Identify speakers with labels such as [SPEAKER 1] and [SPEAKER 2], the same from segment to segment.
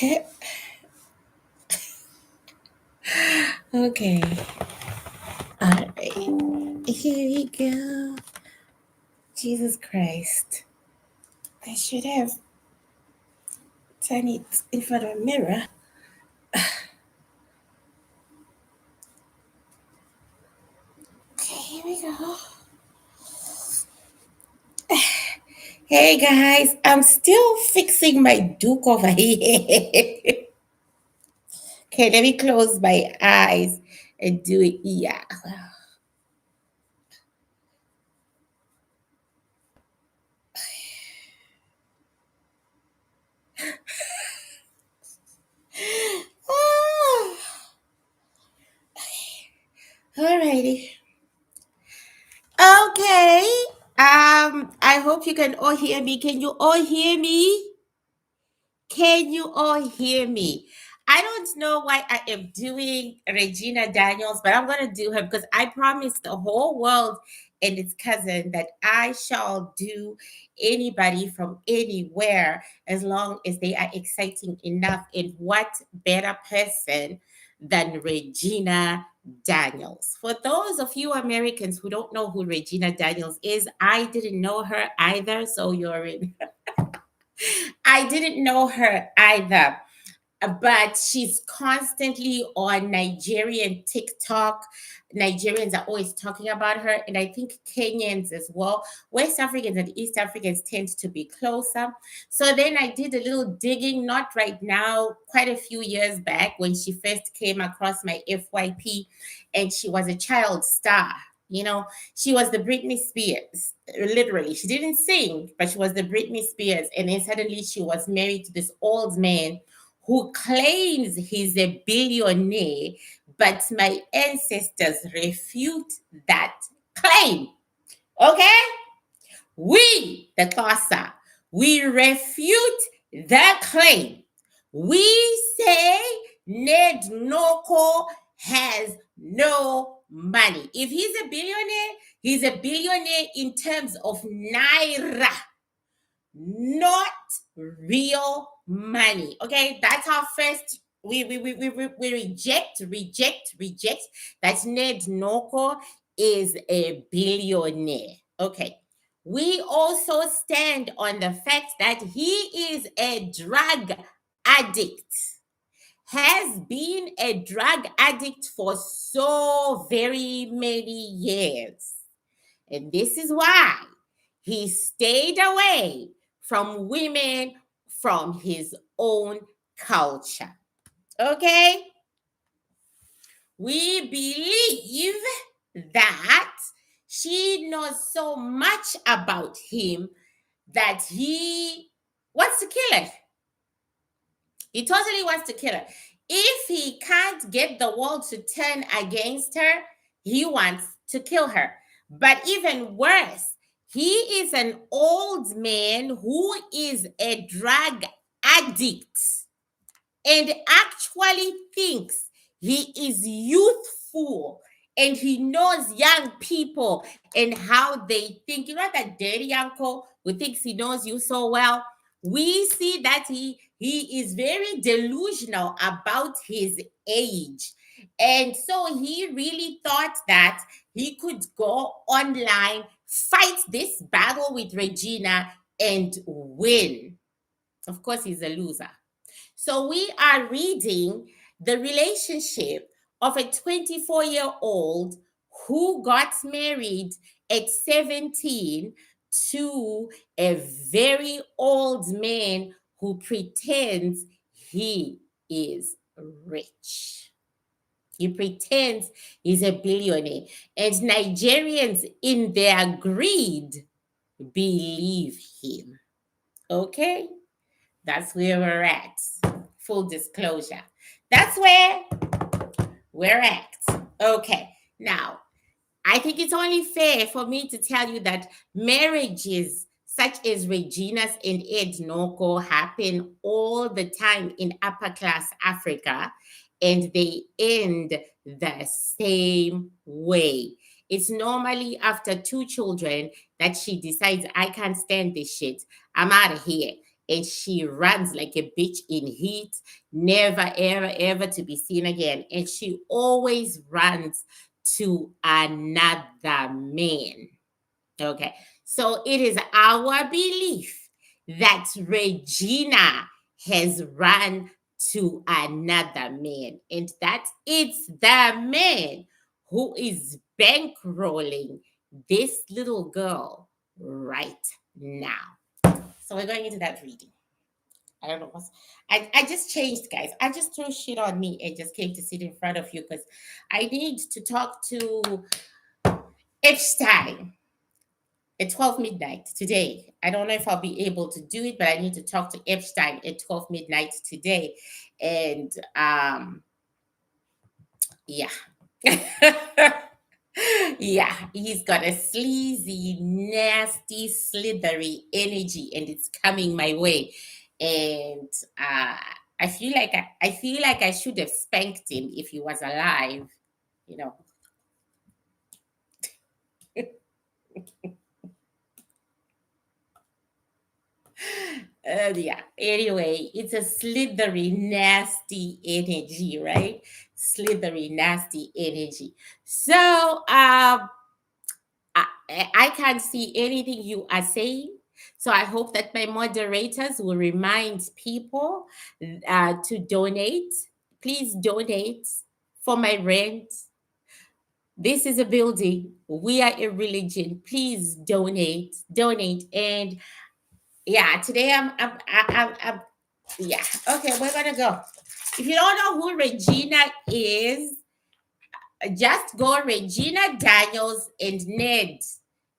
[SPEAKER 1] Okay. All right. Here we go. Jesus Christ. I should have done it in front of a mirror. Okay, here we go. Hey guys, I'm still fixing my Duke over here. Okay, let me close my eyes and do it. Yeah. Alrighty. Okay. I hope you can all hear me. Can you all hear me? Can you all hear me? I don't know why I am doing Regina Daniels, but I'm going to do her because I promised the whole world and its cousin that I shall do anybody from anywhere as long as they are exciting enough. And what better person than Regina Daniels? For those of you Americans who don't know who Regina Daniels is, I didn't know her either. So you're in. I didn't know her either, but she's constantly on Nigerian TikTok. Nigerians are always talking about her, and I think Kenyans as well. West Africans and East Africans tend to be closer. So then I did a little digging, not right now, quite a few years back when she first came across my FYP, and she was a child star. You know, she was the Britney Spears, literally. She didn't sing, but she was the Britney Spears. And then suddenly she was married to this old man who claims he's a billionaire, but my ancestors refute that claim. Okay? We, the Xhosa, we refute the claim. We say Ned Nwoko has no money. If he's a billionaire in terms of naira, not real money. Okay, that's our first. We reject that Ned Nwoko is a billionaire. Okay. We also stand on the fact that he is a drug addict, has been a drug addict for so very many years. And this is why he stayed away from women from his own culture. Okay? We believe that she knows so much about him that he wants to kill her. He totally wants to kill her. If he can't get the world to turn against her, he wants to kill her. But even worse, he is an old man who is a drug addict and actually thinks he is youthful and he knows young people and how they think. You know that dirty uncle who thinks he knows you so well? We see that he is very delusional about his age. And so he really thought that he could go online, fight this battle with Regina, and win. Of course, he's a loser. So we are reading the relationship of a 24-year-old who got married at 17 to a very old man who pretends he is rich. He pretends he's a billionaire. And Nigerians, in their greed, believe him. Okay? That's where we're at. Full disclosure. That's where we're at. Okay. Now, I think it's only fair for me to tell you that marriages such as Regina's and Ed Nwoko happen all the time in upper class Africa, and they end the same way. It's normally after 2 children that she decides, I can't stand this shit. I'm out of here. and she runs like a bitch in heat, never, ever, ever to be seen again. And she always runs to another man. Okay. So it is our belief that Regina has run to another man, and that it's the man who is bankrolling this little girl right now. So we're going into that reading. I don't know what's I just changed, guys. I just threw shit on me and just came to sit in front of you because I need to talk to Epstein at 12 midnight today. I don't know if I'll be able to do it, but I need to talk to Epstein at 12 midnight today. And yeah. Yeah, he's got a sleazy, nasty, slithery energy, and it's coming my way. And I feel like I should have spanked him if he was alive, you know. Yeah. Anyway, it's a slithery, nasty energy, right? Slithery, nasty energy. So, I can't see anything you are saying. So I hope that my moderators will remind people to donate. Please donate for my rent. This is a building. We are a religion. Please donate, donate, and yeah. Today I'm yeah. Okay, we're gonna go. If you don't know who Regina is, just go Regina Daniels and Ned,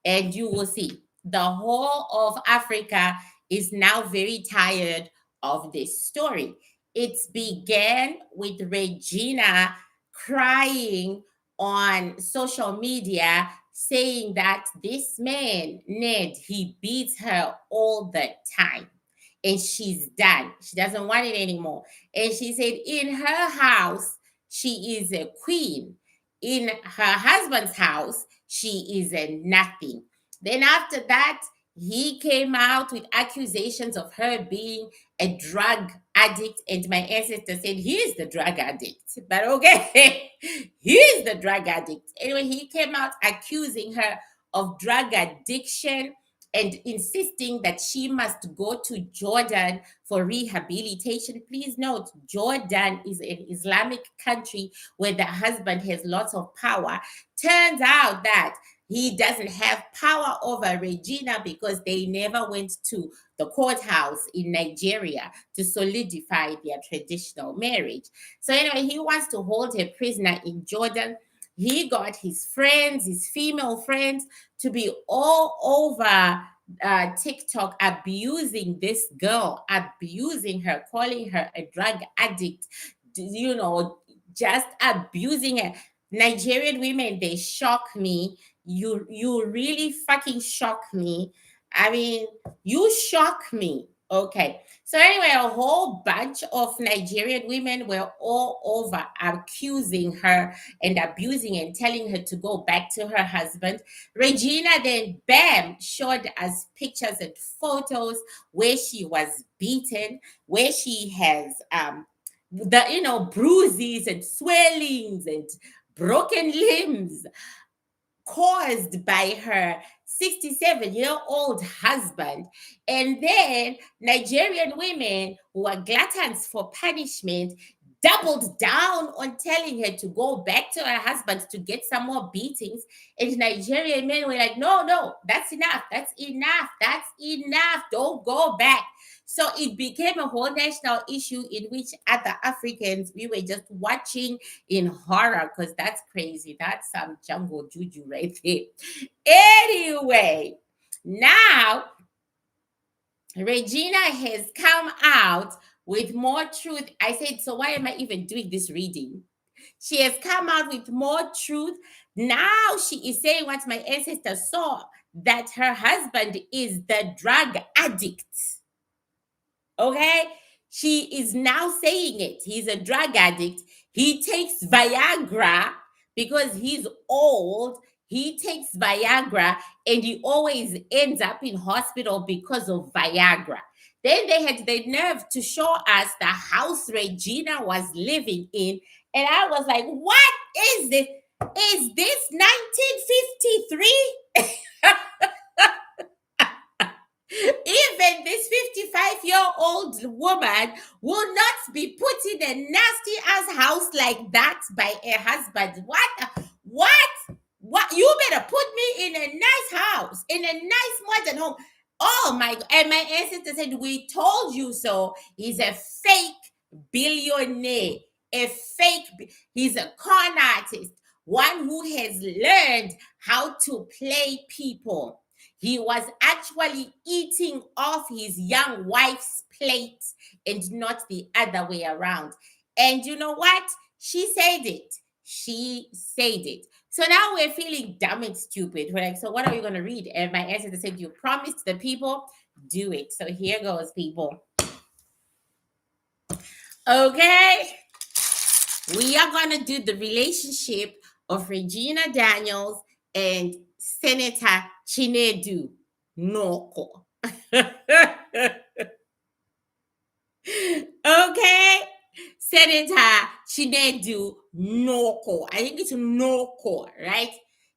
[SPEAKER 1] and you will see the whole of Africa is now very tired of this story. It began with Regina crying on social media saying that this man, Ned, he beats her all the time. And she's done. She doesn't want it anymore. And she said, in her house, she is a queen. In her husband's house, she is a nothing. Then after that, he came out with accusations of her being a drug addict, and my ancestor said he is the drug addict. But okay, he is the drug addict. Anyway, he came out accusing her of drug addiction and insisting that she must go to Jordan for rehabilitation. Please note, Jordan is an Islamic country where the husband has lots of power. Turns out that he doesn't have power over Regina because they never went to the courthouse in Nigeria to solidify their traditional marriage. So, anyway, he wants to hold her prisoner in Jordan. He got his friends, his female friends, to be all over TikTok abusing this girl, abusing her, calling her a drug addict, you know, just abusing her. Nigerian women, they shock me. You really fucking shock me. I mean, you shock me. Okay. So anyway, a whole bunch of Nigerian women were all over accusing her and abusing and telling her to go back to her husband. Regina then, bam, showed us pictures and photos where she was beaten, where she has the bruises and swellings and broken limbs caused by her 67-year-old husband. And then Nigerian women who are gluttons for punishment doubled down on telling her to go back to her husband to get some more beatings. And Nigerian men were like, no, no, that's enough. That's enough. That's enough. Don't go back. So it became a whole national issue in which other Africans, we were just watching in horror because that's crazy. That's some jungle juju right there. Anyway, now Regina has come out with more truth. I said, so why am I even doing this reading? She has come out with more truth. Now she is saying what my ancestor saw, that her husband is the drug addict. Okay? She is now saying it. He's a drug addict. He takes Viagra because he's old. He takes Viagra and he always ends up in hospital because of Viagra. Then they had the nerve to show us the house Regina was living in. And I was like, what is this? Is this 1953? Even this 55-year-old woman will not be put in a nasty ass house like that by a husband. What? What? What? You better put me in a nice house, in a nice modern home. Oh my God. And my ancestor said, we told you so. He's a fake billionaire. He's a con artist, one who has learned how to play people. He was actually eating off his young wife's plate and not the other way around. And you know what? She said it. She said it. So now we're feeling dumb and stupid. We're like, so what are we going to read? And my answer said, you promised the people, do it. So here goes, people. Okay. We are going to do the relationship of Regina Daniels and Senator Chinedu Nwoko. Okay. Senator Chinedu Nwoko. I think it's Nwoko, right?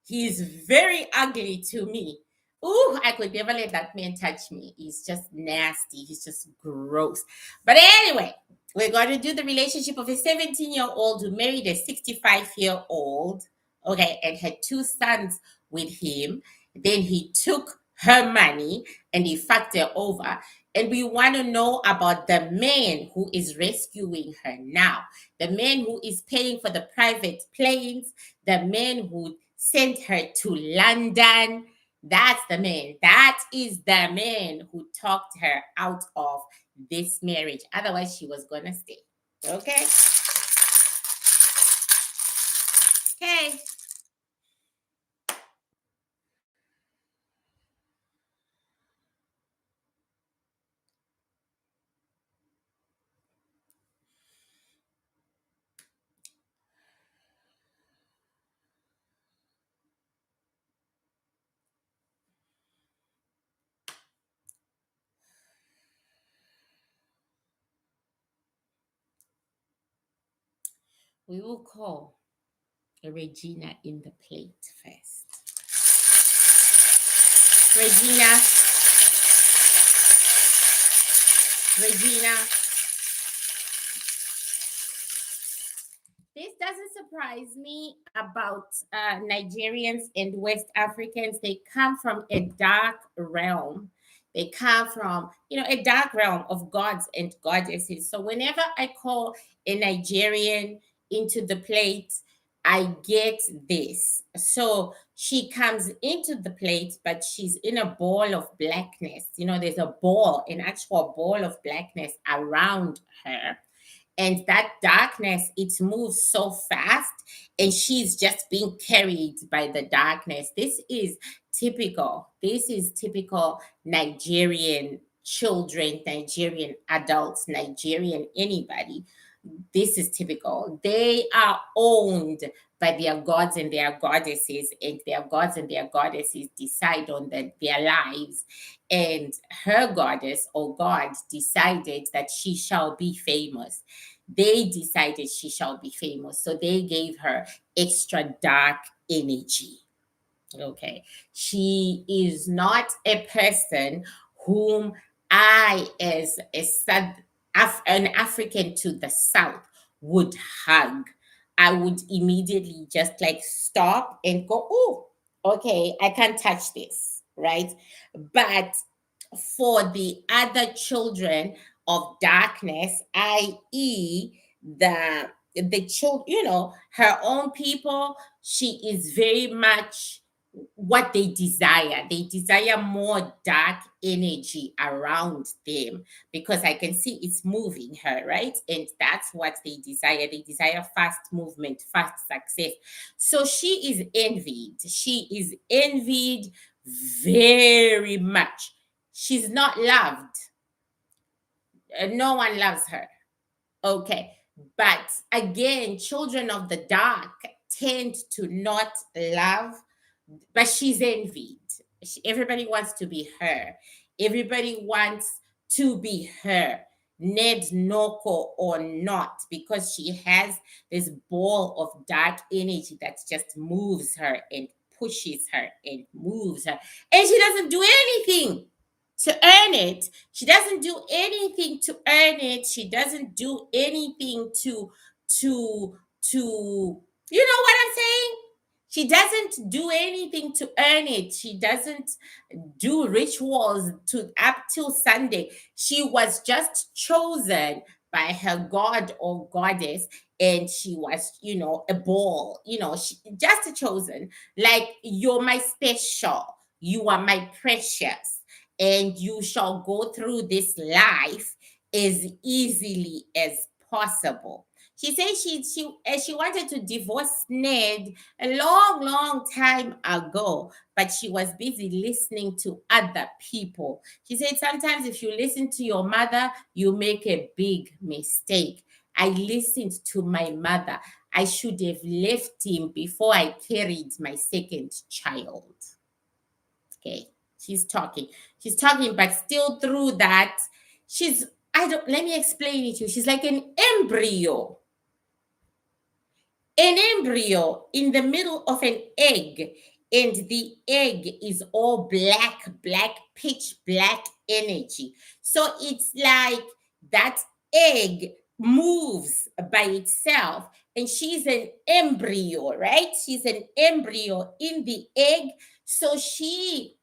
[SPEAKER 1] He's very ugly to me. Ooh, I could never let that man touch me. He's just nasty. He's just gross. But anyway, we're going to do the relationship of a 17-year-old who married a 65-year-old. Okay, and had two sons with him. Then he took her money and he fucked her over. And we want to know about the man who is rescuing her now. The man who is paying for the private planes. The man who sent her to London. That's the man. That is the man who talked her out of this marriage. Otherwise, she was going to stay. Okay? Okay. We will call Regina in the plate first. Regina. Regina. This doesn't surprise me about Nigerians and West Africans. They come from a dark realm. They come from, a dark realm of gods and goddesses. So whenever I call a Nigerian into the plate, I get this. So she comes into the plate, but she's in a ball of blackness. There's an actual ball of blackness around her. And that darkness, it moves so fast, and she's just being carried by the darkness. This is typical. This is typical Nigerian children, Nigerian adults, Nigerian anybody. This is typical. They are owned by their gods and their goddesses, and their gods and their goddesses decide on their lives. And her goddess or god decided that she shall be famous. They decided she shall be famous. So they gave her extra dark energy. Okay. She is not a person whom I, as an African to the South, would hug. I would immediately just like stop and go, oh, okay, I can't touch this, right? But for the other children of darkness, i.e., the children, her own people, she is very much what they desire. They desire more dark energy around them because I can see it's moving her, right? And that's what they desire. They desire fast movement, fast success. So she is envied. She is envied very much. She's not loved. No one loves her. Okay. But again, children of the dark tend to not love, but she's envied. Everybody wants to be her. Everybody wants to be her, Ned Noko or not, because she has this ball of dark energy that just moves her and pushes her and moves her. And she doesn't do anything to earn it. She doesn't do anything to earn it. She doesn't do anything to you know what I'm saying? She doesn't do anything to earn it. She doesn't do rituals to up till Sunday. She was just chosen by her god or goddess, and she was, a ball. She just chosen. Like, you're my special, you are my precious, and you shall go through this life as easily as possible. She said she wanted to divorce Ned a long, long time ago, but she was busy listening to other people. She said sometimes if you listen to your mother, you make a big mistake. I listened to my mother. I should have left him before I carried my second child. Okay, she's talking. She's talking, but still through that, let me explain it to you. She's like an embryo in the middle of an egg, and the egg is all black, pitch black energy. So it's like that egg moves by itself, and she's an embryo, right? She's an embryo in the egg. So she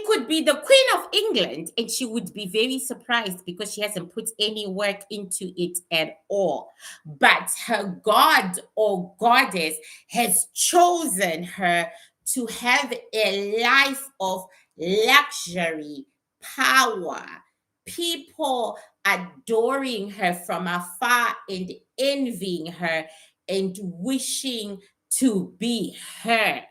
[SPEAKER 1] could be the Queen of England, and she would be very surprised because she hasn't put any work into it at all. But her god or goddess has chosen her to have a life of luxury, power, people adoring her from afar and envying her and wishing to be her.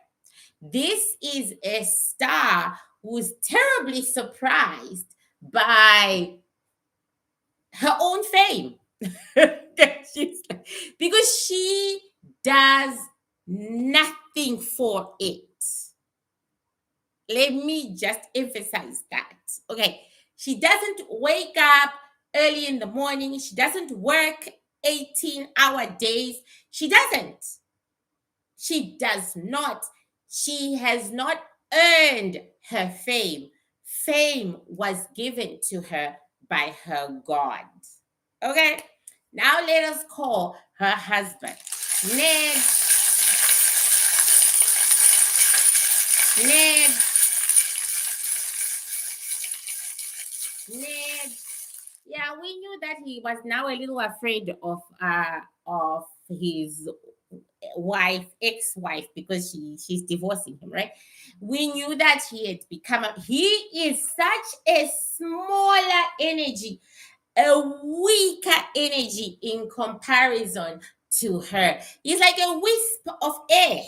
[SPEAKER 1] This is a star who's terribly surprised by her own fame. Because she does nothing for it. Let me just emphasize that. Okay. She doesn't wake up early in the morning. She doesn't work 18-hour days. She doesn't. She does not. She has not earned her fame. Fame was given to her by her God. Okay? Now let us call her husband. Ned. Ned. Ned. Yeah, we knew that he was now a little afraid of his wife, ex-wife, because she's divorcing him, right? We knew that he had he is such a smaller energy, a weaker energy in comparison to her. He's like a wisp of air.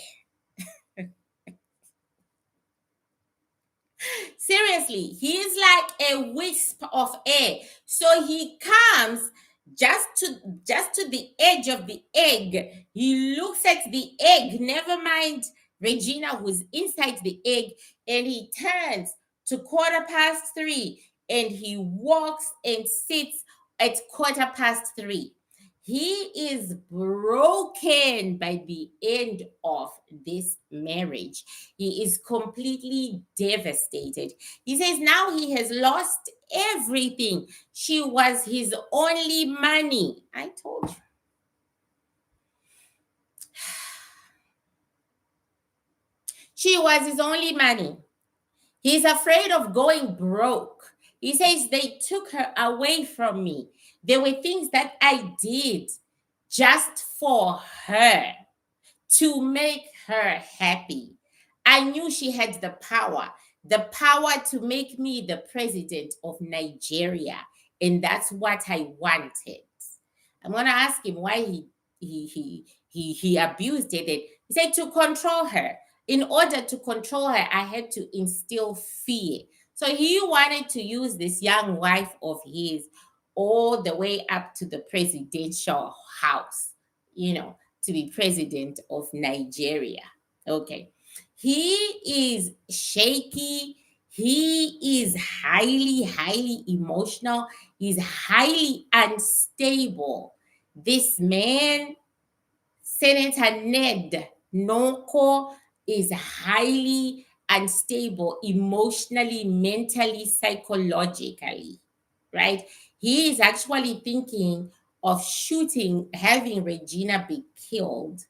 [SPEAKER 1] Seriously, he's like a wisp of air. So he comes just to the edge of the egg. He looks at the egg, never mind Regina who's inside the egg, and he turns to 3:15 and he walks and sits at 3:15. He is broken by the end of this marriage. He is completely devastated. He says now he has lost everything. She was his only money. I told you. She was his only money. He's afraid of going broke. He says they took her away from me. There were things that I did just for her, to make her happy. I knew she had the power to make me the president of Nigeria. And that's what I wanted. I'm gonna ask him why he abused it. He said to control her. In order to control her, I had to instill fear. So he wanted to use this young wife of his all the way up to the presidential house, to be president of Nigeria. Okay. He is shaky. He is highly, highly emotional. He's highly unstable. This man, Senator Ned Nwoko, is highly unstable emotionally, mentally, psychologically, right? He is actually thinking of shooting, having Regina be killed.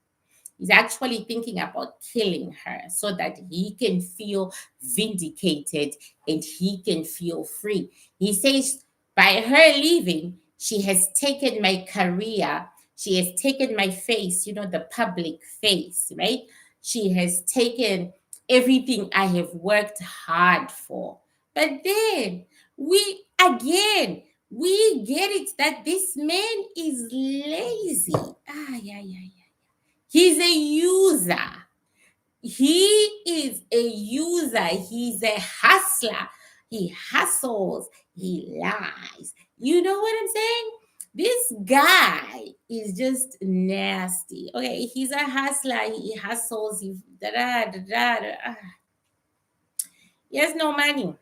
[SPEAKER 1] He's actually thinking about killing her so that he can feel vindicated and he can feel free. He says, by her leaving, she has taken my career, she has taken my face, the public face, right? She has taken everything I have worked hard for. But then we get it that this man is lazy. Yeah, yeah, yeah. He's a user. He is a user. He's a hustler. He hustles. He lies. You know what I'm saying? This guy is just nasty. Okay, he's a hustler. He hustles. He da da da da. Da. He has no money.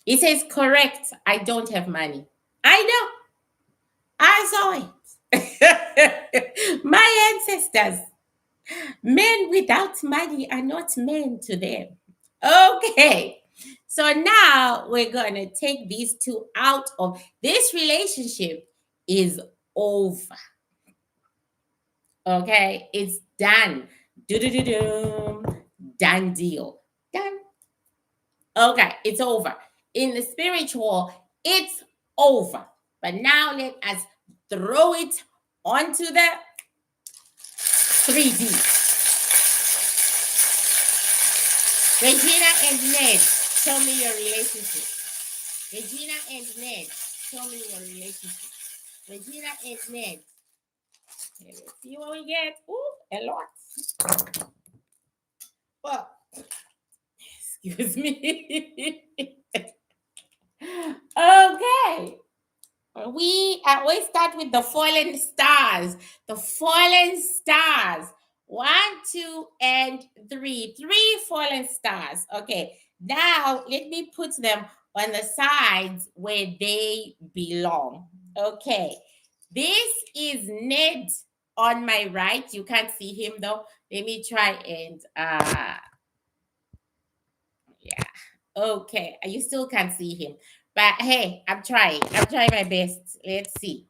[SPEAKER 1] He says, correct. I don't have money. I know. I saw it. My ancestors. Men without money are not men to them. Okay. So now we're going to take these two out of this relationship is over. Okay. It's done. Do-do-do-dum. Done deal. Done. Okay. It's over. In the spiritual, it's over. But now let us throw it onto the 3D. Regina and Ned, show me your relationship. Regina and Ned, show me your relationship. Regina and Ned. Okay, let's see what we get. Ooh, a lot. Well, excuse me. Okay. We start with the fallen stars. The fallen stars. 1, 2, and 3. 3 fallen stars. Okay. Now let me put them on the sides where they belong. Okay. This is Ned on my right. You can't see him though. Let me try and yeah. Okay. You still can't see him. But hey, I'm trying. I'm trying my best. Let's see.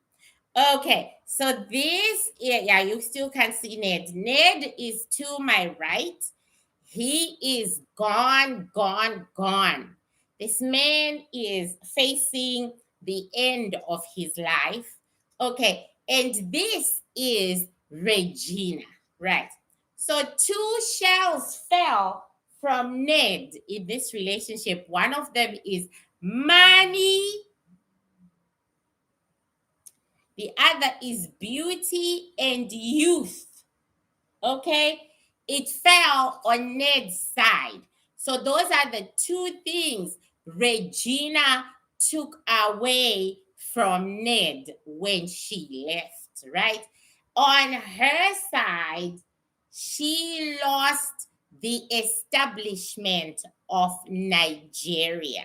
[SPEAKER 1] Okay, so this, yeah, you still can see Ned. Ned is to my right. He is gone, gone, gone. This man is facing the end of his life. Okay, and this is Regina, right? So two shells fell from Ned in this relationship. One of them is money, the other is beauty and youth. Okay. It fell on Ned's side. So those are the two things Regina took away from Ned when she left, right? On her side, she lost the establishment of Nigeria.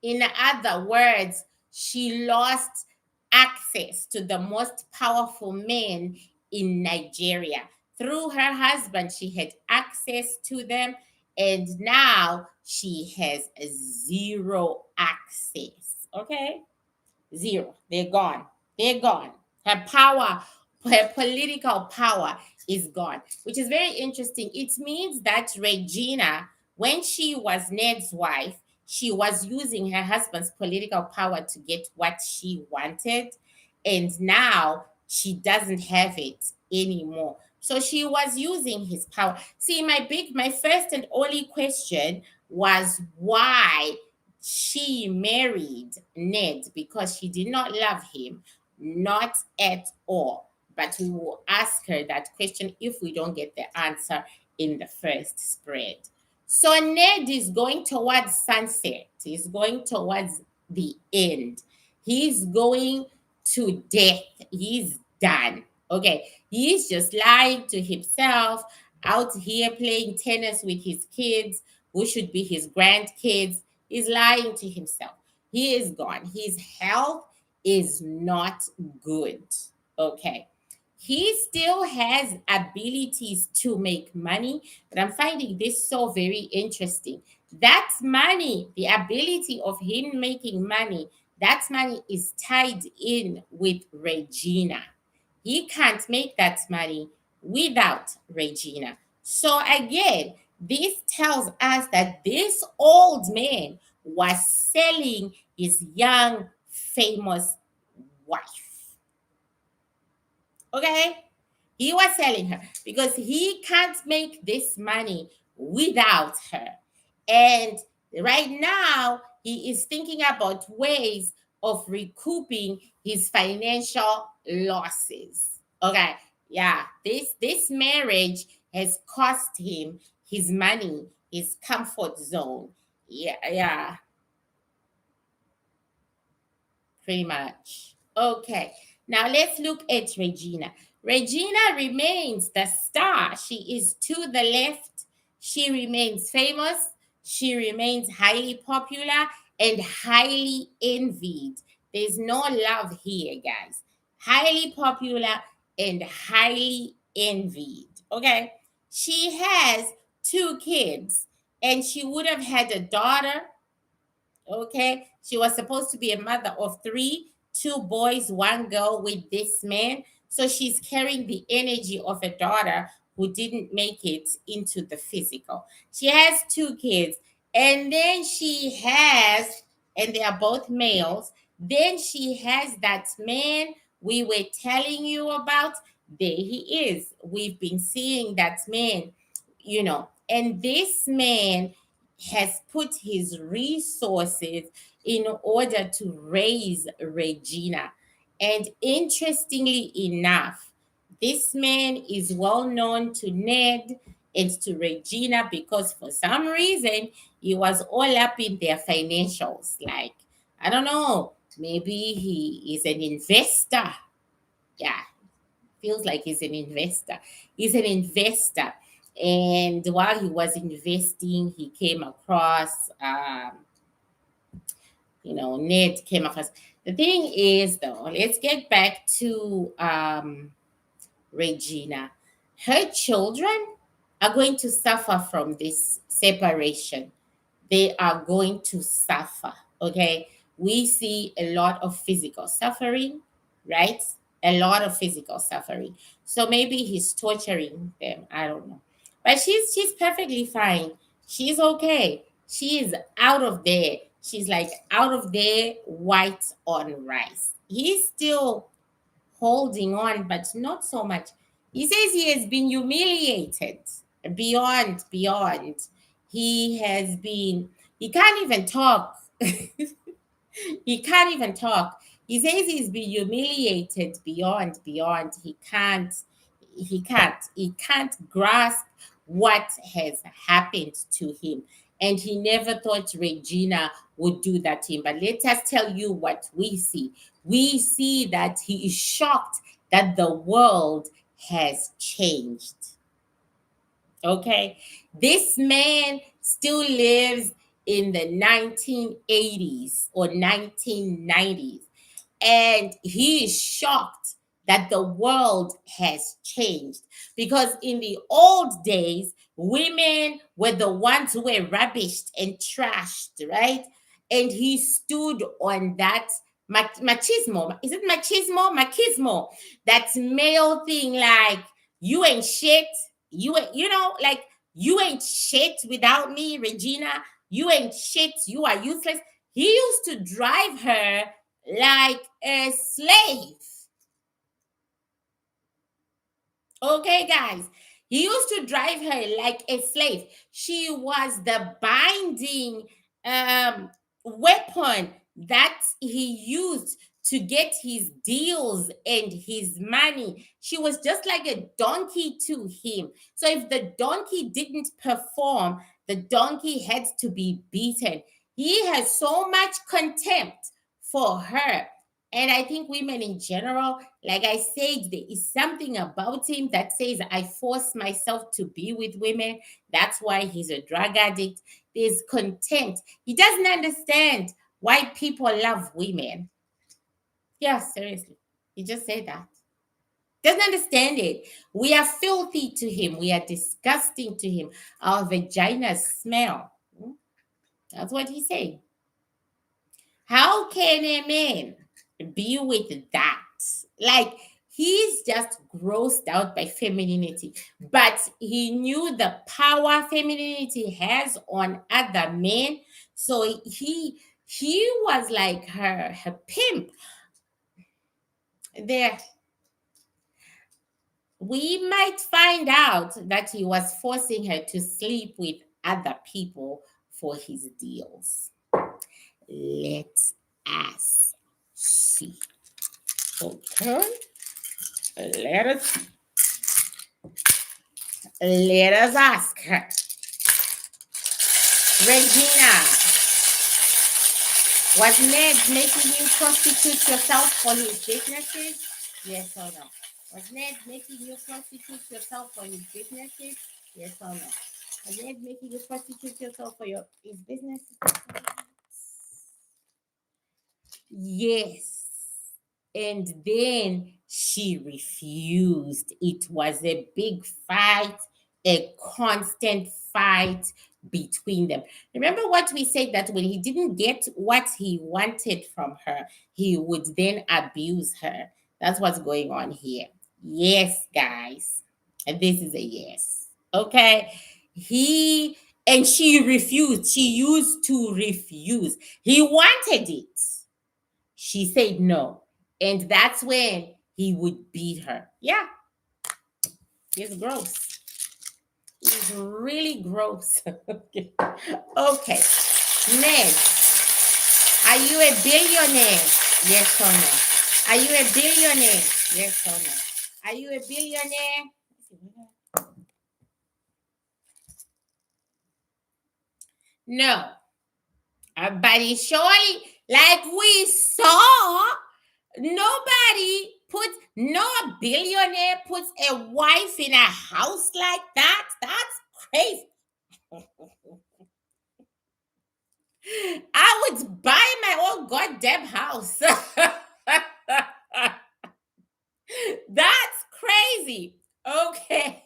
[SPEAKER 1] In other words, she lost access to the most powerful men in Nigeria. Through her husband, she had access to them, and now she has zero access. Okay? Zero. They're gone. They're gone. Her power, her political power is gone, which is very interesting. It means that Regina, when she was Ned's wife, she was using her husband's political power to get what she wanted. And now she doesn't have it anymore. So she was using his power. See, my first and only question was why she married Ned, because she did not love him, not at all. But we will ask her that question if we don't get the answer in the first spread. So Ned is going towards sunset. He's going towards the end. He's going to death. He's done. Okay. He's just lying to himself, out here playing tennis with his kids, who should be his grandkids. He's lying to himself. He is gone. His health is not good. Okay. He still has abilities to make money, but I'm finding this so very interesting. That money, the ability of him making money, that money is tied in with Regina. He can't make that money without Regina. So again, this tells us that this old man was selling his young, famous wife. Okay? He was selling her because he can't make this money without her. And right now, he is thinking about ways of recouping his financial losses. Okay. Yeah, this marriage has cost him his money, his comfort zone. Yeah, yeah. Pretty much. Okay. Now let's look at Regina. Regina remains the star. She is to the left. She remains famous. She remains highly popular and highly envied. There's no love here, guys. Highly popular and highly envied. Okay. She has two kids, and she would have had a daughter. Okay. She was supposed to be a mother of three, two boys, one girl with this man. So she's carrying the energy of a daughter who didn't make it into the physical. She has two kids. And then she has, and they are both males. Then she has that man we were telling you about. There he is. We've been seeing that man, and this man has put his resources in order to raise Regina. And interestingly enough, this man is well known to Ned and to Regina because for some reason he was all up in their financials. Like, I don't know, maybe he is an investor. Yeah, feels like he's an investor. He's an investor. And while he was investing, he came across, Ned came across. The thing is, though, let's get back to Regina. Her children are going to suffer from this separation. They are going to suffer. Okay. We see a lot of physical suffering, right? A lot of physical suffering. So maybe he's torturing them. I don't know. But she's perfectly fine. She's okay. She is out of there. She's like out of there, white on rice. He's still holding on, but not so much. He says he has been humiliated beyond. He can't even talk. He can't even talk. He says he's been humiliated beyond. He can't grasp what has happened to him. And he never thought Regina would do that to him. But let us tell you what we see. We see that he is shocked that the world has changed. Okay. This man still lives in the 1980s or 1990s. And he is shocked that the world has changed. Because in the old days, women were the ones who were rubbished and trashed, right? And he stood on that machismo. Is it machismo? Machismo. That male thing, like, you ain't shit. Like, you ain't shit without me, Regina. You ain't shit. You are useless. He used to drive her like a slave. Okay, guys. He used to drive her like a slave. She was the binding weapon that he used to get his deals and his money. She was just like a donkey to him. So if the donkey didn't perform, the donkey had to be beaten. He has so much contempt for her. And I think women in general, like I said, there is something about him that says, I force myself to be with women. That's why he's a drug addict. is contempt. He doesn't understand why people love women. Yeah, seriously. He just said that. Doesn't understand it. We are filthy to him. We are disgusting to him. Our vaginas smell. That's what he said. How can a man be with that? Like, he's just grossed out by femininity, but he knew the power femininity has on other men. So he was like her pimp. There, we might find out that he was forcing her to sleep with other people for his deals. Let us see. Okay. Let us ask her. Regina, was Ned making you prostitute yourself for his businesses? Yes or no? Was Ned making you prostitute yourself for his businesses? Yes or no? Was Ned making you prostitute yourself for his businesses? Yes. And then she refused. It was a big fight, a constant fight between them. Remember what we said, that when he didn't get what he wanted from her, he would then abuse her. That's what's going on here. Yes, guys. And this is a yes. Okay. And she refused. She used to refuse. He wanted it. She said no. And that's when he would beat her. Yeah, it's gross. It's really gross. Okay. Okay. Ned, are you a billionaire? Yes or no? Are you a billionaire? Yes or no? Are you a billionaire? No. But it surely, like we saw, no billionaire puts a wife in a house like that. That's crazy. I would buy my own goddamn house. That's crazy. Okay.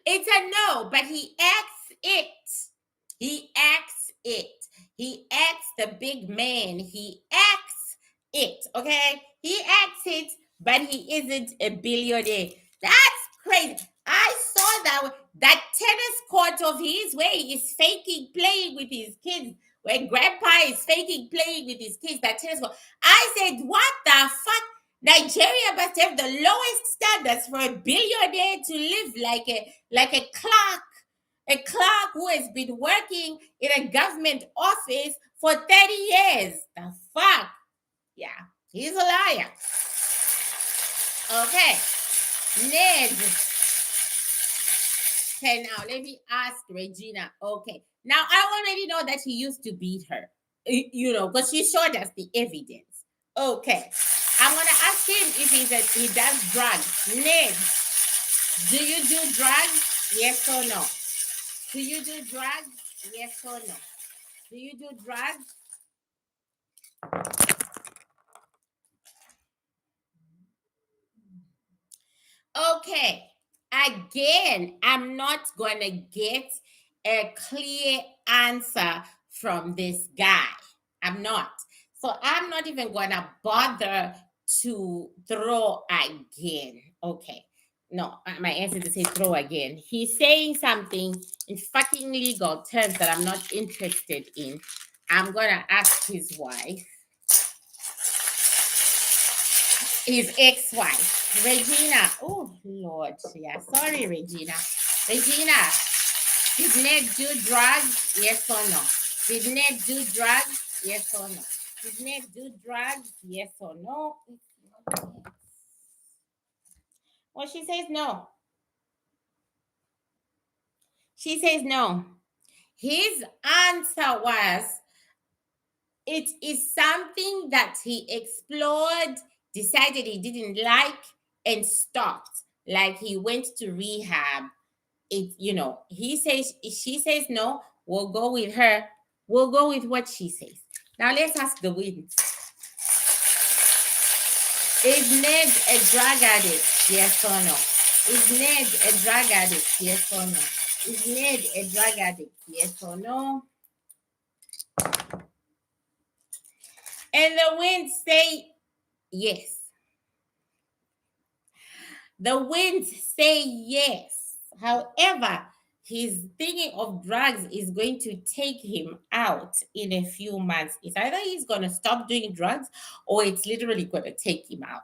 [SPEAKER 1] It's a no, but he acts it. He acts it. He acts the big man. He acts it. Okay? He acts it, but he isn't a billionaire. That's crazy. I saw that tennis court of his where he is faking playing with his kids. Where grandpa is faking playing with his kids, that tennis court. I said, what the fuck? Nigeria must have the lowest standards for a billionaire to live like a clerk who has been working in a government office for 30 years. The fuck? Yeah, he's a liar. Okay, Ned. Okay, now let me ask Regina. Okay, now I already know that he used to beat her, because she showed us the evidence. Okay, I'm gonna ask him if he does drugs. Ned, do you do drugs? Yes or no? Do you do drugs? Yes or no? Do you do drugs? Okay. Again, I'm not going to get a clear answer from this guy. I'm not. So I'm not even going to bother to throw again. Okay. No, my answer is to say throw again. He's saying something in fucking legal terms that I'm not interested in. I'm going to ask his wife, his ex-wife, Regina. Oh, Lord. Yeah, sorry, Regina. Regina, did Ned do drugs? Yes or no? Did Ned do drugs? Yes or no? Did Ned do drugs? Yes or no? Well, she says no. She says no. His answer was, it is something that he explored, decided he didn't like, and stopped. Like he went to rehab he says, she says no, we'll go with her. We'll go with what she says. Now let's ask the winds. Is Ned a drug addict? Yes or no? Is Ned a drug addict? Yes or no? Is Ned a drug addict? Yes or no? And the winds say yes. The winds say yes. However, his thinking of drugs is going to take him out in a few months. It's either he's going to stop doing drugs or it's literally going to take him out.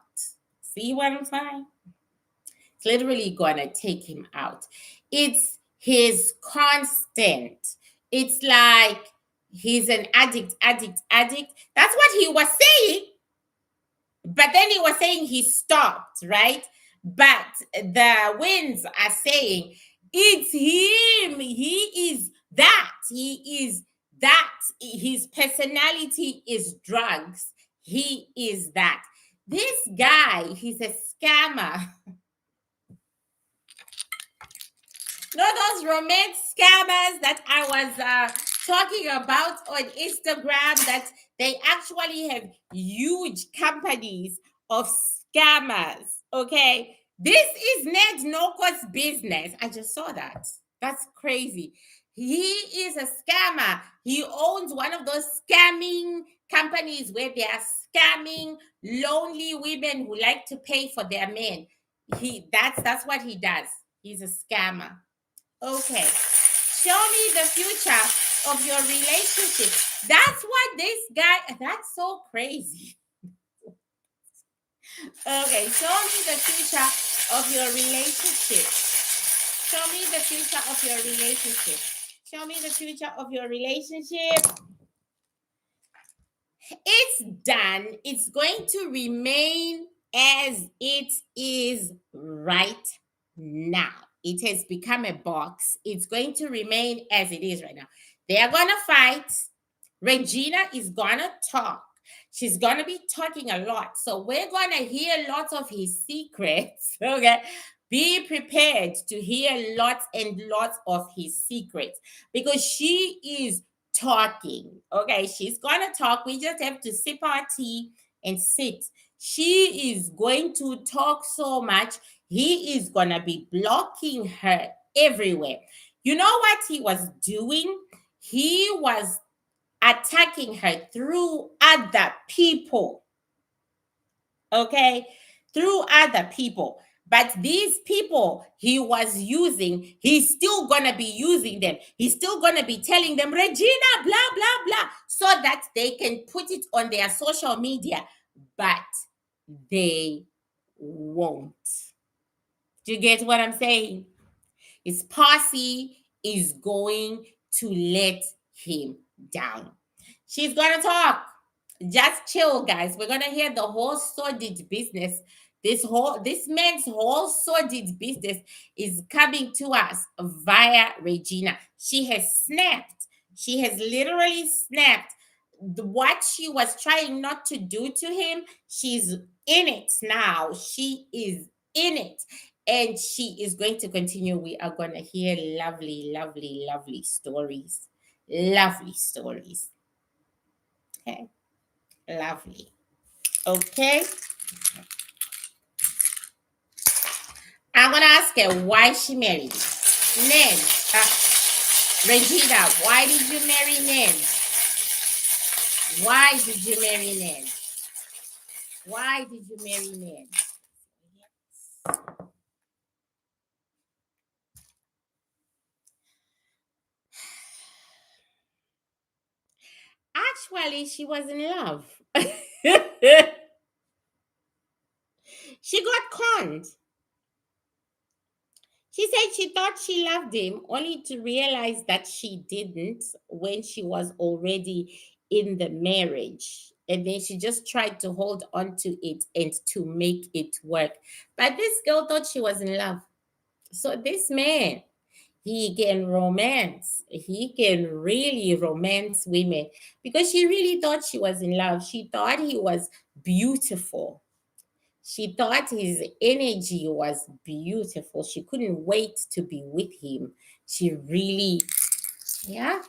[SPEAKER 1] See what I'm saying? It's literally going to take him out. It's his constant. It's like he's an addict, addict, addict. That's what he was saying. But then he was saying he stopped, right? But the winds are saying it's him. He is that. He is that. His personality is drugs. He is that. This guy, he's a scammer. No, those romance scammers that I was talking about on Instagram, that they actually have huge companies of scammers. Okay. This is Ned Nwoko's business. I just saw that. That's crazy. He is a scammer. He owns one of those scamming companies where they are scamming lonely women who like to pay for their men. That's what he does. He's a scammer. Okay. Show me the future of your relationship. That's what this guy, that's so crazy. Okay. Show me the future of your relationship. Show me the future of your relationship. Show me the future of your relationship. It's done. It's going to remain as it is right now. It has become a box. It's going to remain as it is right now. They are going to fight. Regina is going to talk. She's going to be talking a lot. So we're going to hear lots of his secrets. Okay. Be prepared to hear lots and lots of his secrets because she is talking. Okay. She's going to talk. We just have to sip our tea and sit. She is going to talk so much. He is going to be blocking her everywhere. You know what he was doing? He was attacking her through other people. Okay? Through other people. But these people he was using, he's still going to be using them. He's still going to be telling them, Regina, blah, blah, blah, so that they can put it on their social media. But they won't. Do you get what I'm saying? His posse is going to let him down. She's going to talk. Just chill, guys. We're going to hear the whole sordid business. This man's whole sordid business is coming to us via Regina. She has snapped. She has literally snapped. What she was trying not to do to him, she's in it now. She is in it. And she is going to continue. We are going to hear lovely, lovely, lovely stories. Lovely stories. Okay. Lovely. Okay. I'm going to ask her why she married Ned. Regina, why did you marry Ned? Why did you marry Ned? Why did you marry Ned? Actually, she was in love. She got conned. She said she thought she loved him, only to realize that she didn't when she was already in the marriage. And then she just tried to hold on to it and to make it work. But this girl thought she was in love. So this man, he can romance. He can really romance women because she really thought she was in love. She thought he was beautiful. She thought his energy was beautiful. She couldn't wait to be with him. She really, yeah.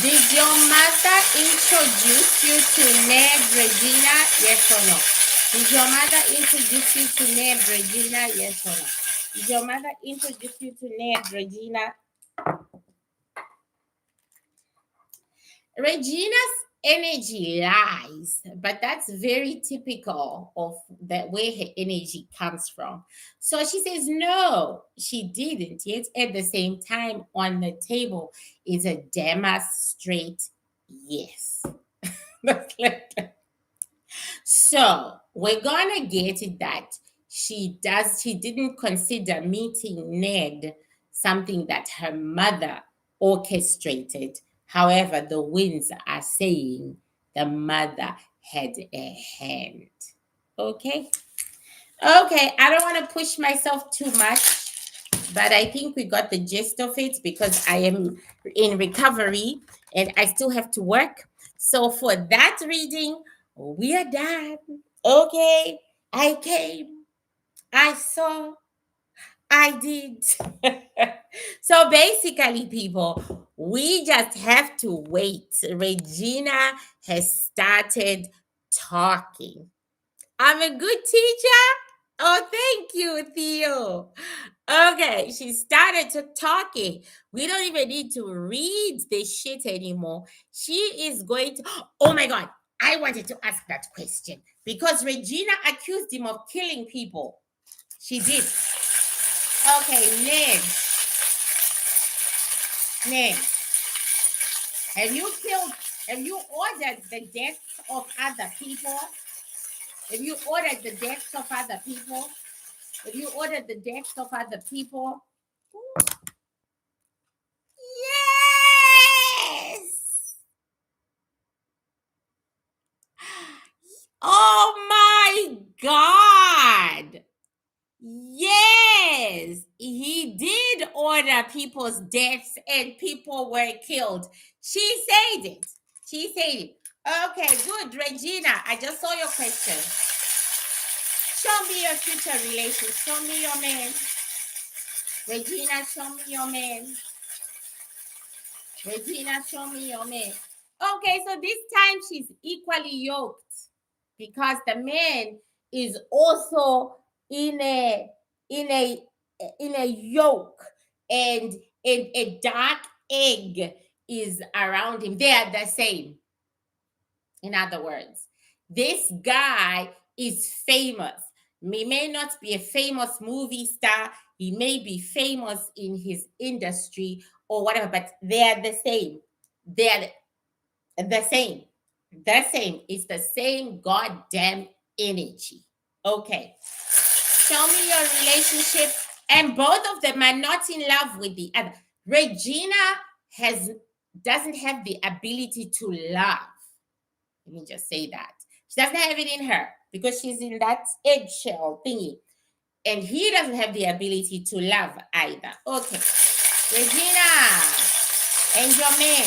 [SPEAKER 1] Did your mother introduce you to Ned, Regina? Yes or no? Did your mother introduce you to Ned, Regina? Yes or no? Did your mother introduce you to Ned, Regina? Regina's energy lies, but that's very typical of the where her energy comes from. So she says, no, she didn't. Yet at the same time, on the table is a demonstrate yes. So we're gonna get it that she didn't consider meeting Ned something that her mother orchestrated. However, the winds are saying the mother had a hand. Okay. Okay, I don't want to push myself too much, but I think we got the gist of it because I am in recovery and I still have to work. So for that reading, we are done. Okay, I came, I saw, I did. So basically, people, we just have to wait. Regina has started talking. I'm a good teacher. Oh, thank you, Theo. Okay, she started to talking. We don't even need to read this shit anymore. She is going to. Oh my God, I wanted to ask that question because Regina accused him of killing people. She did. Okay, Ned. Ned, have you killed? Have you ordered the deaths of other people? Have you ordered the deaths of other people? Have you ordered the deaths of other people? Yes! Oh my God! Yes! He did order people's deaths and people were killed. She said it. She said it. Okay, good. Regina, I just saw your question. Show me your future relations. Show me your man. Regina, show me your man. Regina, show me your man. Okay, so this time she's equally yoked because the man is also in a in a in a yoke and a dark egg is around him. They are the same. In other words, this guy is famous. He may not be a famous movie star, he may be famous in his industry or whatever, but they are the same. They're the same. The same. It's the same goddamn energy. Okay. Show me your relationship. And both of them are not in love with the other. Regina has doesn't have the ability to love. Let me just say that. She doesn't have it in her because she's in that eggshell thingy. And he doesn't have the ability to love either. Okay. Regina and your man,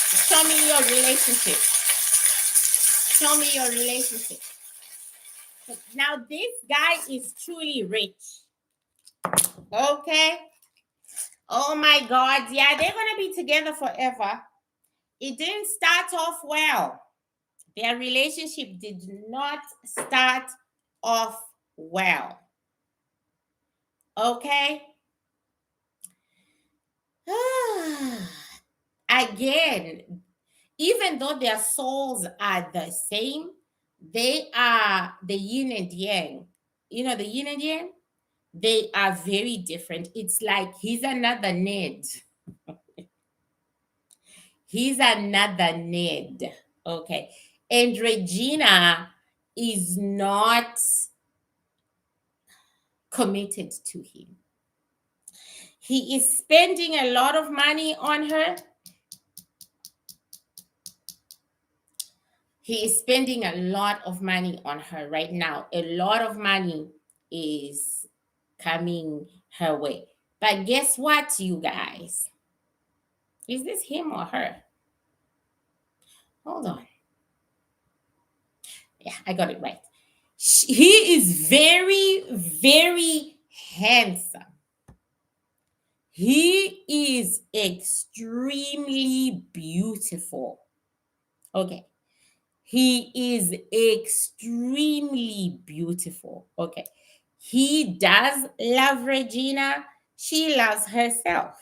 [SPEAKER 1] show me your relationship. Show me your relationship. Now, this guy is truly rich. Okay. Oh my God. Yeah, they're going to be together forever. It didn't start off well. Their relationship did not start off well. Okay. Again, even though their souls are the same, they are the yin and yang. You know, the yin and yang? They are very different. It's like he's another Ned. He's another Ned. Okay. And Regina is not committed to him. He is spending a lot of money on her. He is spending a lot of money on her right now. A lot of money is coming her way. But guess what, you guys? Is this him or her? Hold on. Yeah, I got it right. He is very, very handsome. He is extremely beautiful. Okay. He is extremely beautiful. Okay. He does love Regina. She loves herself.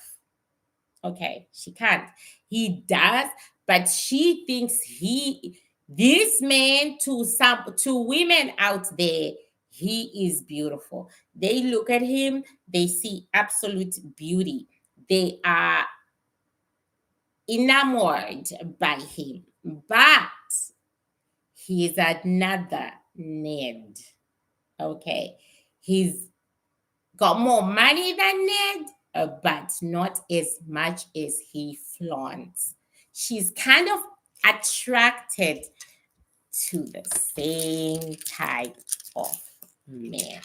[SPEAKER 1] Okay. She can't. He does, but she thinks this man, to women out there, he is beautiful. They look at him, they see absolute beauty. They are enamored by him. But he's another Ned. Okay. He's got more money than Ned, but not as much as he flaunts. She's kind of attracted to the same type of man.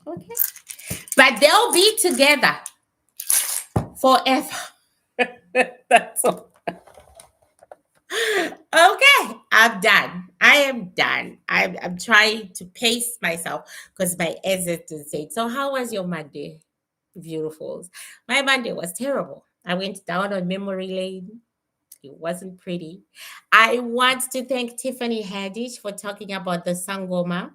[SPEAKER 1] Okay. But they'll be together forever. That's all. Okay, I'm done. I am done. I'm trying to pace myself because my assistant said, "So, how was your Monday, beautifuls?" My Monday was terrible. I went down on memory lane. It wasn't pretty. I want to thank Tiffany Haddish for talking about the Sangoma.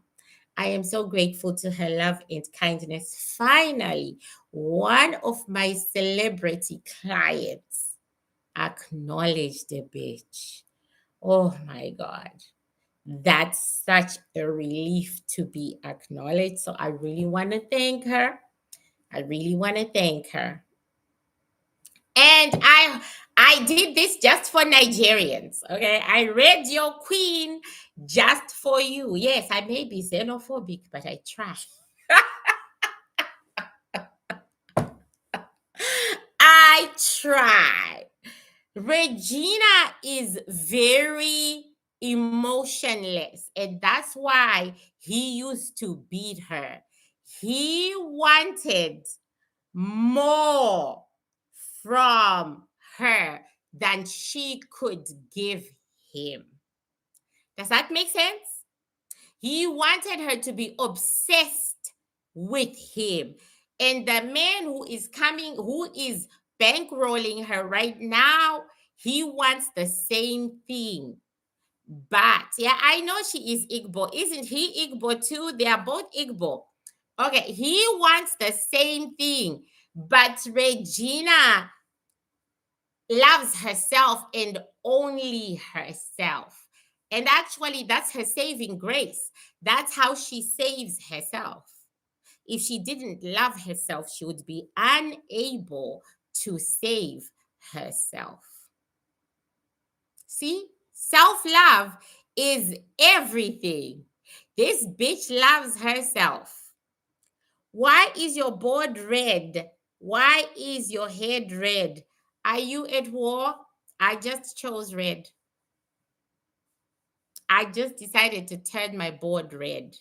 [SPEAKER 1] I am so grateful to her love and kindness. Finally, one of my celebrity clients acknowledged the bitch. Oh my God. That's such a relief to be acknowledged. So I really want to thank her. I really want to thank her. And I did this just for Nigerians. Okay. I read your queen just for you. Yes, I may be xenophobic, but I try. I try. Regina is very emotionless, and that's why he used to beat her. He wanted more from her than she could give him. Does that make sense? He wanted her to be obsessed with him. And the man who is bankrolling her right now, he wants the same thing. But yeah, I know she is Igbo. Isn't he Igbo too? They are both Igbo. Okay, he wants the same thing. But Regina loves herself and only herself. And actually, that's her saving grace. That's how she saves herself. If she didn't love herself, she would be unable to save herself. See, self love is everything. This bitch loves herself. Why is your board red? Why is your head red? Are you at war? I just chose red. I just decided to turn my board red.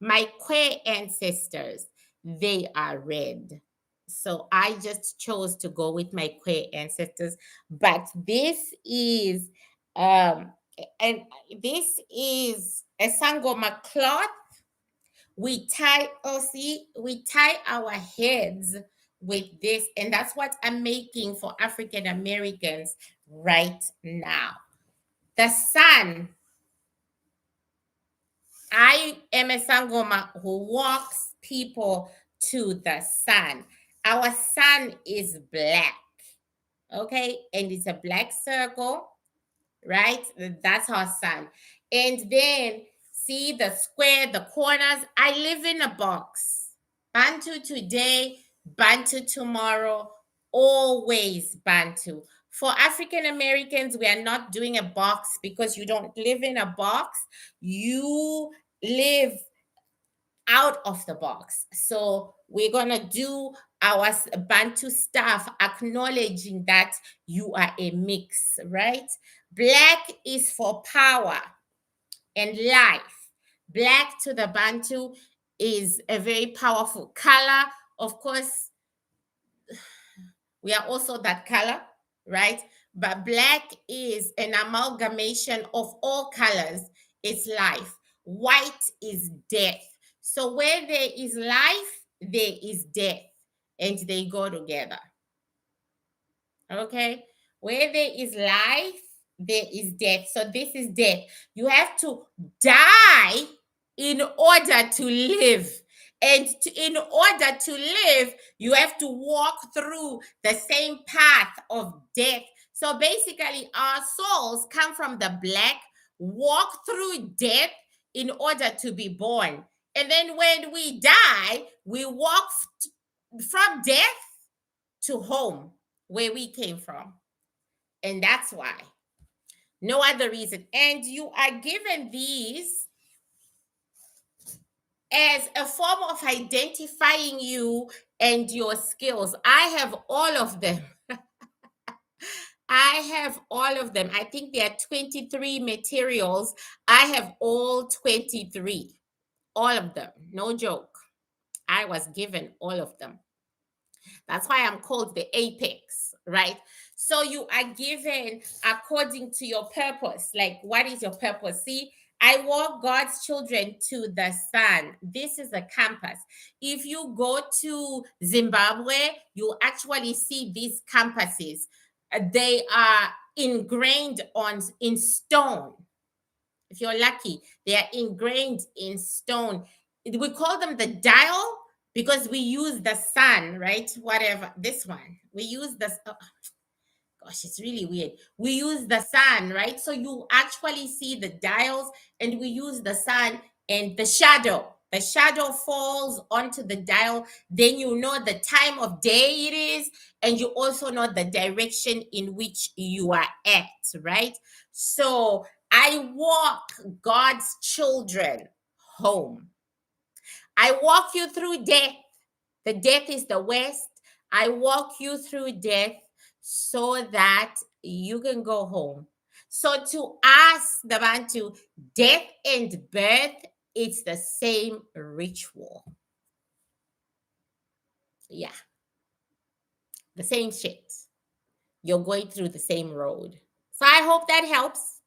[SPEAKER 1] My queer ancestors, they are red. So I just chose to go with my queer ancestors. But this is and this is a sangoma cloth. We tie our heads with this, and that's what I'm making for African Americans right now. The sun. I am a sangoma who walks people to the sun. Our sun is black, okay? And it's a black circle, right? That's our sun. And then see the square, the corners. I live in a box. Bantu today, Bantu tomorrow, always Bantu. For African Americans, we are not doing a box because you don't live in a box. You live out of the box. So we're going to do our Bantu stuff, acknowledging that you are a mix, right? Black is for power and life. Black to the Bantu is a very powerful color. Of course, we are also that color, right? but black is an amalgamation of all colors. It's life. White is death. So where there is life, there is death, and they go together. Okay. Where there is life, there is death. So this is death. You have to die in order to live. And in order to live, you have to walk through the same path of death. So basically, our souls come from the black, walk through death in order to be born. And then when we die, we walk from death to home where we came from. And that's why. No other reason. And you are given these as a form of identifying you and your skills. I have all of them. I have all of them. I think there are 23 materials. I have all 23. All of them. No joke. I was given all of them. That's why I'm called the apex, right? So you are given according to your purpose. Like, what is your purpose? See, I walk God's children to the sun. This is a campus. If you go to Zimbabwe, you actually see these campuses. They are ingrained on in stone. If you're lucky, they are ingrained in stone. We call them the dial because we use the sun, right? Whatever, this one. We use the, oh, gosh, it's really weird. We use the sun, right? So you actually see the dials and we use the sun and the shadow. The shadow falls onto the dial. Then you know the time of day it is. And you also know the direction in which you are at, right? So I walk God's children home. I walk you through death. The death is the west. I walk you through death so that you can go home. So to us, the Bantu, death and birth, it's the same ritual. Yeah, the same shit. You're going through the same road. So I hope that helps.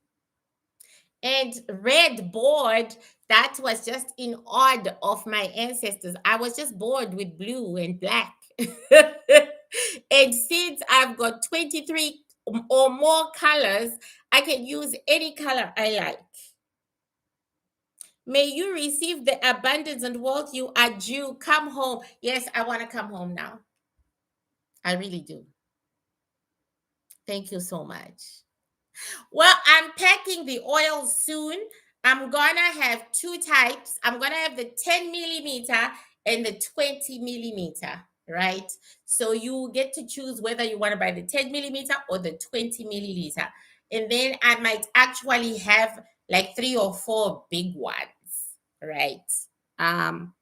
[SPEAKER 1] And red board, that was just in honor of my ancestors. I was just bored with blue and black. And since I've got 23 or more colors, I can use any color I like. May you receive the abundance and wealth you are due. Come home. Yes, I want to come home now. I really do. Thank you so much. Well, I'm packing the oil soon. I'm gonna have two types. I'm gonna have the 10 millimeter and the 20 millimeter, right? So you get to choose whether you want to buy the 10 millimeter or the 20 milliliter. And then I might actually have like 3 or 4 big ones, right? Um,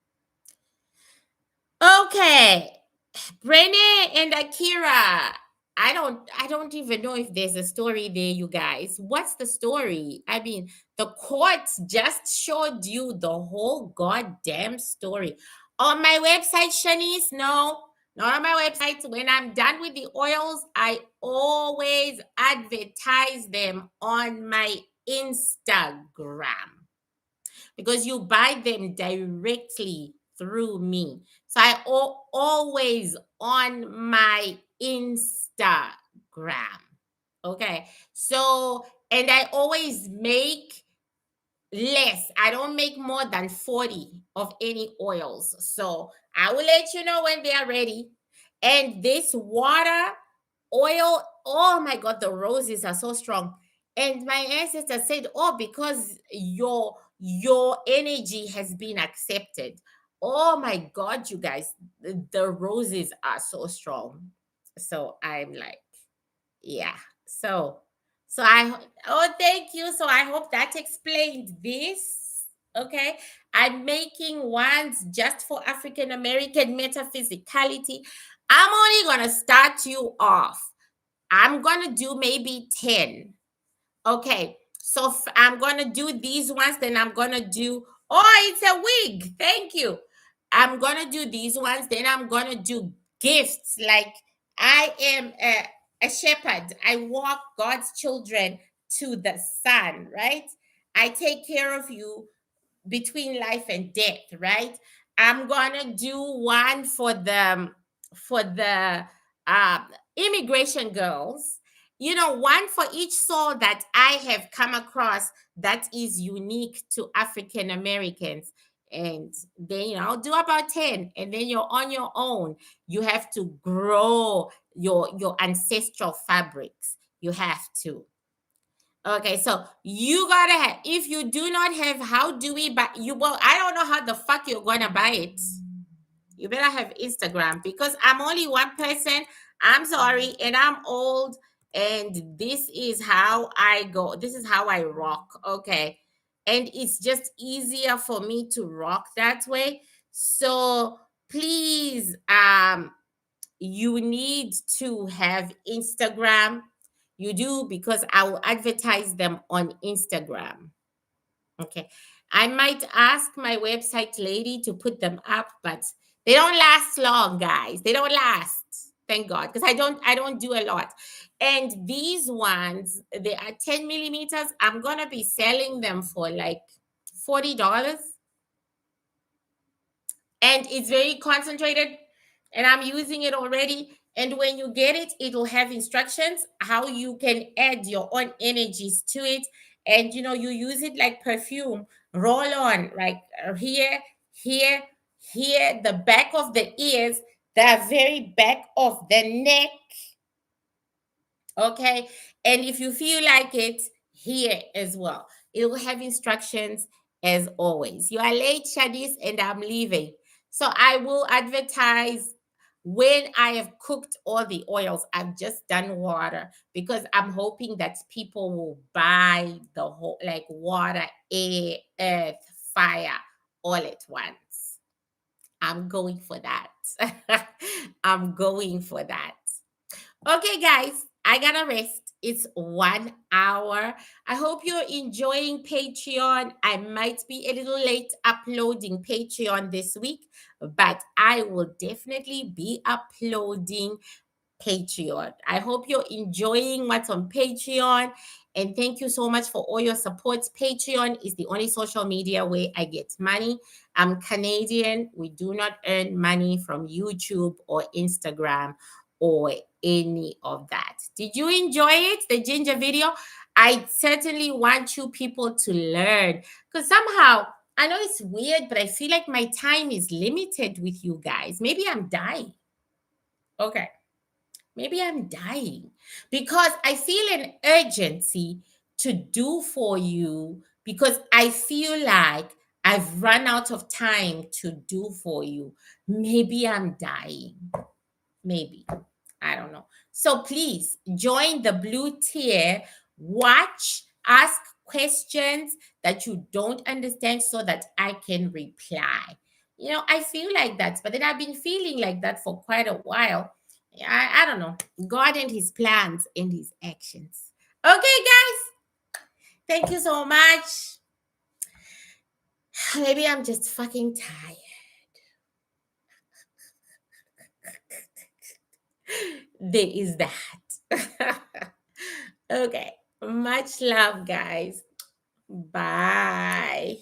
[SPEAKER 1] okay. Brene and Akira. I don't even know if there's a story there, you guys. What's the story? I mean, the courts just showed you the whole goddamn story. On my website, Shanice, no, not on my website. When I'm done with the oils, I always advertise them on my Instagram because you buy them directly through me. So I always on my Instagram. Okay. So, and I always make less. I don't make more than 40 of any oils. So I will let you know when they are ready. And this water, oil, oh my God, the roses are so strong. And my ancestor said, oh, because your energy has been accepted. Oh my God, you guys, the roses are so strong. So I'm like, yeah. So oh, thank you. So I hope that explained this. Okay. I'm making ones just for African American metaphysicality. I'm only going to start you off. I'm going to do maybe 10. Okay. So I'm going to do these ones. Then I'm going to do, oh, it's a wig. Thank you. I'm going to do these ones. Then I'm going to do gifts. Like I am a shepherd. I walk God's children to the sun, right? I take care of you between life and death, right? I'm gonna do one for the uh, immigration girls. You know, one for each soul that I have come across that is unique to African Americans. And then, I'll do about 10, and then you're on your own. You have to grow your ancestral fabrics. You have to. Okay, so you gotta have, if you do not have, how do we buy you? Well, I don't know how the fuck you're gonna buy it. You better have Instagram because I'm only one person. I'm sorry, and I'm old, and this is how I go. This is how I rock. Okay. And it's just easier for me to rock that way. So please, you need to have Instagram. You do, because I will advertise them on Instagram. Okay. I might ask my website lady to put them up, but they don't last long, guys. They don't last. Thank God. Because I don't do a lot. And these ones, they are 10 millimeters. I'm gonna be selling them for like $40. And it's very concentrated, and I'm using it already. And when you get it, it will have instructions how you can add your own energies to it. And you use it like perfume. Roll on, like here, here, here, the back of the ears, the very back of the neck. Okay. And if you feel like it, here as well. It will have instructions as always. You are late, Shadis, and I'm leaving. So I will advertise when I have cooked all the oils. I've just done water because I'm hoping that people will buy the whole, like, water, air, earth, fire all at once. I'm going for that. I'm going for that. Okay, guys, I gotta rest. It's 1 hour. I hope you're enjoying Patreon. I might be a little late uploading Patreon this week, but I will definitely be uploading Patreon. I hope you're enjoying what's on Patreon. And thank you so much for all your support. Patreon is the only social media where I get money. I'm Canadian. We do not earn money from YouTube or Instagram or any of that. Did you enjoy it, the ginger video? I certainly want you people to learn, because somehow, I know it's weird, but I feel like my time is limited with you guys. Maybe I'm dying. Okay. Maybe I'm dying because I feel an urgency to do for you, because I feel like I've run out of time to do for you. Maybe I'm dying. Maybe. I don't know. So please join the blue tier, watch, ask questions that you don't understand so that I can reply. I feel like that, but then I've been feeling like that for quite a while. I don't know. God and his plans and his actions. Okay, guys. Thank you so much. Maybe I'm just fucking tired. There is that. Okay. Much love, guys. Bye.